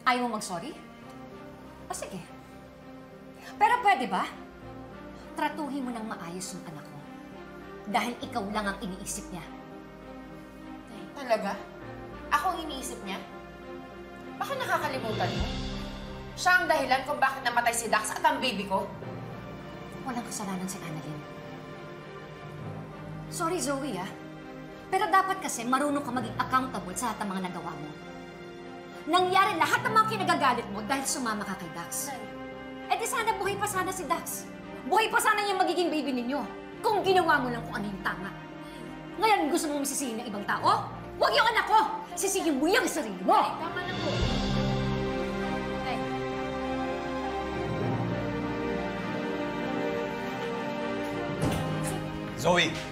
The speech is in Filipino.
Ayaw mo mag-sorry? O sige. Pero pwede ba? Tratuhin mo ng maayos yung anak ko. Dahil ikaw lang ang iniisip niya. Talaga? Ako ang iniisip niya? Bakit nakakalimutan mo? Siya ang dahilan kung bakit namatay si Dax at ang baby ko. Walang kasalanan si Annalyn. Sorry, Zoe, pero dapat kasi marunong ka maging accountable sa lahat ng mga nagawa mo. Nangyari lahat ng mga kinagagalit mo dahil sumama ka kay Dax. Eh di sana buhay pa sana si Dax. Buhay pa sana yung magiging baby ninyo. Kung ginawa mo lang kung ano yung tama. Ngayon gusto mo masisihin ng ibang tao? Huwag yung anak ko! Sisihin mo yung sarili mo! Ay, tama na po. Ay. Zoe!